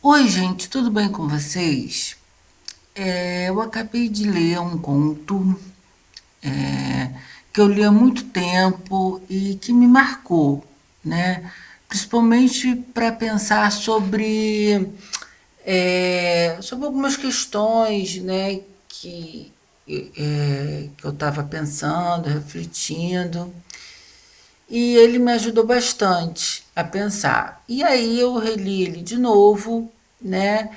Oi, gente, tudo bem com vocês? Eu acabei de ler um conto que eu li há muito tempo e que me marcou, né? Principalmente para pensar sobre algumas questões, né? Que eu estava pensando, refletindo. E ele me ajudou bastante a pensar. E aí eu reli ele de novo, né?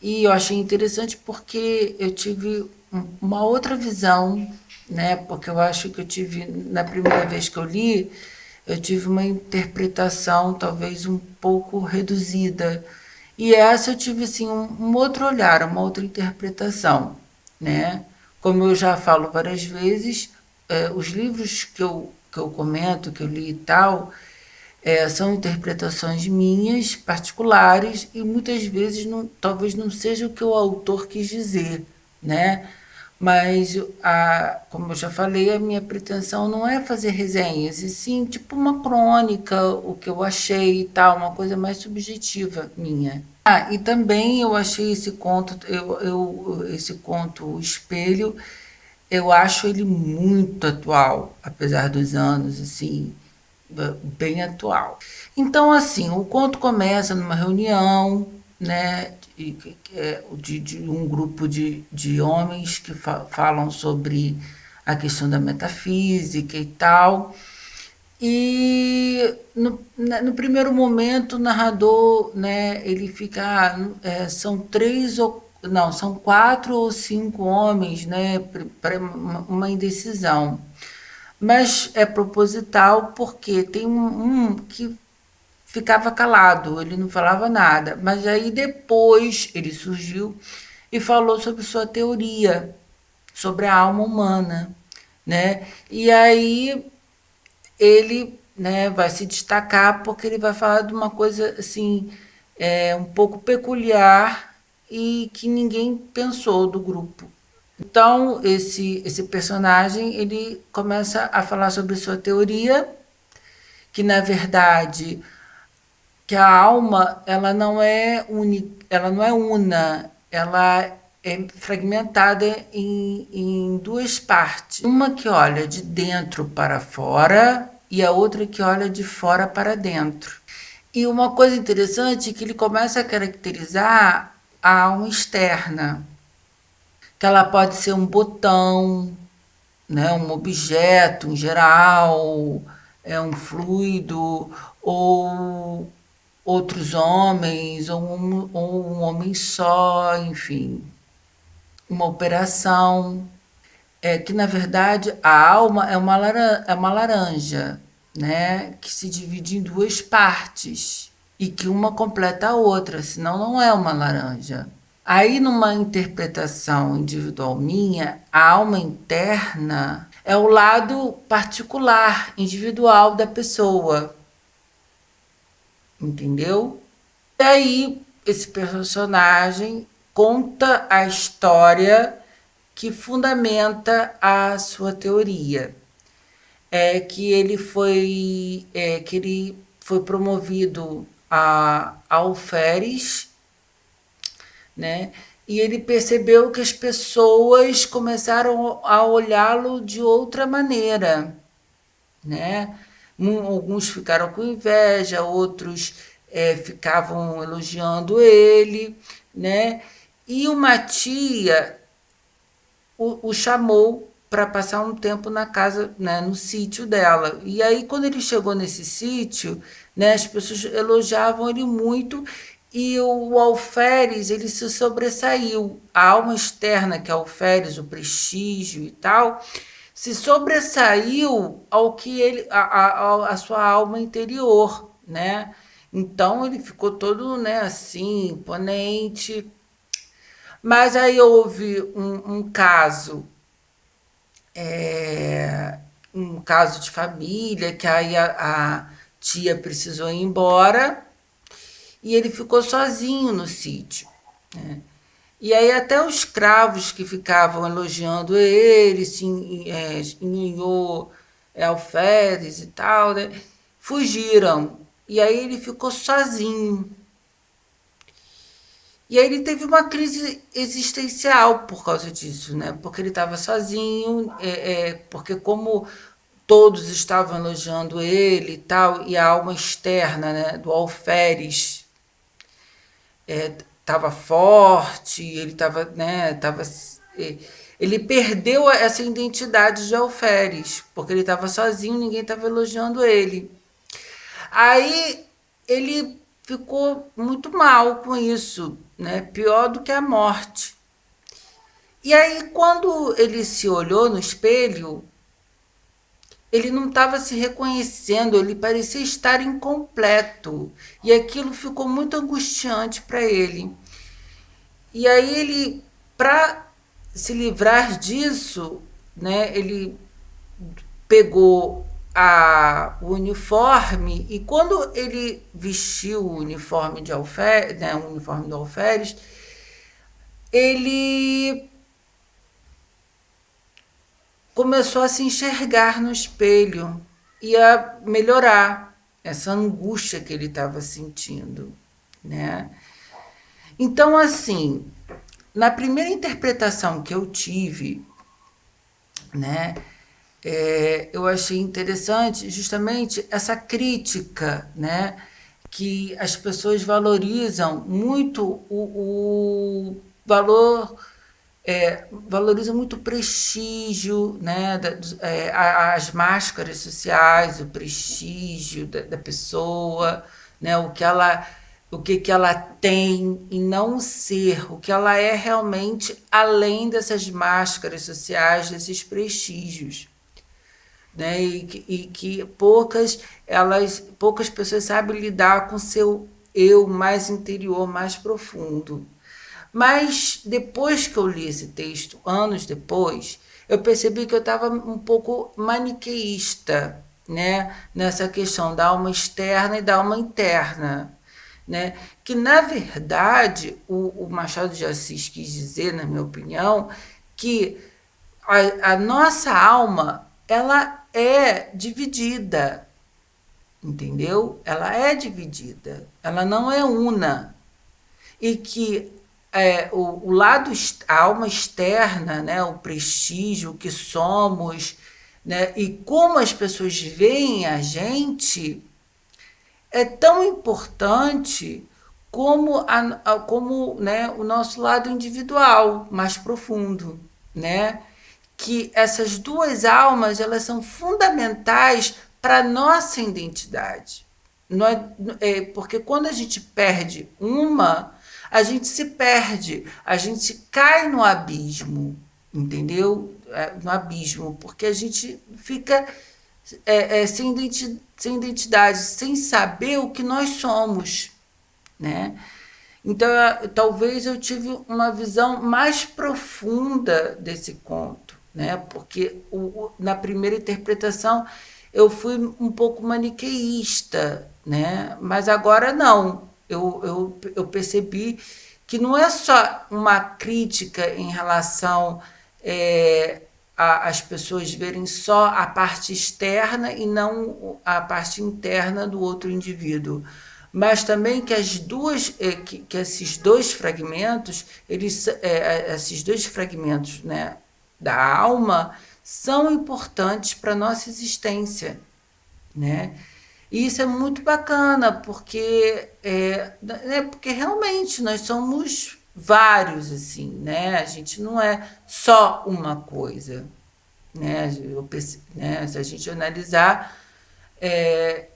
E eu achei interessante porque eu tive uma outra visão, né? Porque eu acho que eu tive, na primeira vez que eu li, eu tive uma interpretação talvez um pouco reduzida. E essa eu tive assim um outro olhar, uma outra interpretação, né? Como eu já falo várias vezes, os livros que eu comento, que eu li e tal, são interpretações minhas, particulares, e muitas vezes talvez não seja o que o autor quis dizer, né? Mas, como eu já falei, a minha pretensão não é fazer resenhas, e sim tipo uma crônica, o que eu achei e tal, uma coisa mais subjetiva minha. E também eu achei esse conto, esse conto, O Espelho, eu acho ele muito atual, apesar dos anos, assim, bem atual. Então, assim, o conto começa numa reunião, né, de um grupo de homens que falam sobre a questão da metafísica e tal. E no primeiro momento o narrador, né, ele fica, são três ou não, são quatro ou cinco homens, né, para uma indecisão. Mas é proposital porque tem um que ficava calado, ele não falava nada. Mas aí depois ele surgiu e falou sobre sua teoria, sobre a alma humana, né? E aí ele, né, vai se destacar porque ele vai falar de uma coisa assim, um pouco peculiar e que ninguém pensou do grupo. Então, esse personagem, ele começa a falar sobre sua teoria, que na verdade, que a alma, ela não é una, ela é fragmentada em duas partes. Uma que olha de dentro para fora e a outra que olha de fora para dentro. E uma coisa interessante é que ele começa a caracterizar a alma externa, que ela pode ser um botão, né, um objeto em geral, um fluido, ou outros homens, ou um homem só, enfim, uma operação. Que na verdade a alma é uma laranja, né, que se divide em duas partes e que uma completa a outra, senão não é uma laranja. Aí, numa interpretação individual minha, a alma interna é o lado particular, individual da pessoa, entendeu? E aí, esse personagem conta a história que fundamenta a sua teoria. Que ele foi promovido a alferes, né? E ele percebeu que as pessoas começaram a olhá-lo de outra maneira, né? Alguns ficaram com inveja, outros ficavam elogiando ele, né? E uma tia o chamou para passar um tempo na casa, né, no sítio dela. E aí, quando ele chegou nesse sítio, né, as pessoas elogiavam ele muito e o alferes, ele se sobressaiu. A alma externa, que é o alferes, o prestígio e tal, se sobressaiu ao que ele, a sua alma interior, né? Então ele ficou todo, né, assim, imponente. Mas aí houve um caso, um caso de família, que aí a tia precisou ir embora e ele ficou sozinho no sítio. E aí até os escravos que ficavam elogiando ele, Nhinhô, alferes e tal, né, fugiram. E aí ele ficou sozinho. E aí ele teve uma crise existencial por causa disso, né? Porque ele estava sozinho, porque como todos estavam elogiando ele e tal, e a alma externa, né, do alferes estava forte, ele estava, né, ele perdeu essa identidade de alferes, porque ele estava sozinho, ninguém estava elogiando ele. Aí ele ficou muito mal com isso, né? Pior do que a morte. E aí, quando ele se olhou no espelho, ele não estava se reconhecendo, ele parecia estar incompleto. E aquilo ficou muito angustiante para ele. E aí ele, para se livrar disso, né, ele pegou o uniforme e quando ele vestiu o uniforme de alferes, né, o uniforme do alferes, ele começou a se enxergar no espelho e a melhorar essa angústia que ele estava sentindo, né? Então, assim, na primeira interpretação que eu tive, né, eu achei interessante justamente essa crítica, né, que as pessoas valorizam muito o valor, valorizam muito o prestígio, né, as máscaras sociais, o prestígio da pessoa, né, o que ela tem e não ser, o que ela é realmente além dessas máscaras sociais, desses prestígios, né? E que poucas pessoas sabem lidar com seu eu mais interior, mais profundo. Mas depois que eu li esse texto, anos depois, eu percebi que eu estava um pouco maniqueísta, né? Nessa questão da alma externa e da alma interna, né? Que, na verdade, o Machado de Assis quis dizer, na minha opinião, que a nossa alma ela é dividida, entendeu? Ela é dividida, ela não é una. E que o lado, a alma externa, né, o prestígio, o que somos, né, e como as pessoas veem a gente, é tão importante como, como, né, o nosso lado individual, mais profundo, né? Que essas duas almas elas são fundamentais para a nossa identidade. Nós, porque quando a gente perde uma, a gente se perde, a gente cai no abismo, entendeu? No abismo, porque a gente fica sem identidade, sem saber o que nós somos, né? Então, talvez eu tive uma visão mais profunda desse conto, né? Porque na primeira interpretação eu fui um pouco maniqueísta, né? Mas agora não. Eu percebi que não é só uma crítica em relação às pessoas verem só a parte externa e não a parte interna do outro indivíduo, mas também que as duas que esses dois fragmentos esses dois fragmentos, né, da alma são importantes para a nossa existência, né? E isso é muito bacana porque porque realmente nós somos vários assim, né? A gente não é só uma coisa, né? Né? Se a gente analisar,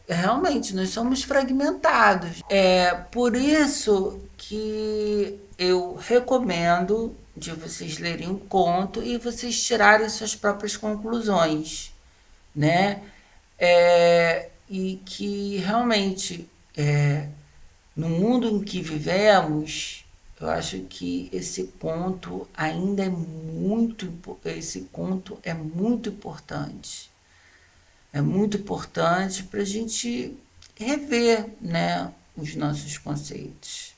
realmente nós somos fragmentados. É por isso que eu recomendo de vocês lerem um conto e vocês tirarem suas próprias conclusões, né? E que realmente, no mundo em que vivemos, eu acho que esse conto é muito importante. É muito importante para a gente rever, né, os nossos conceitos.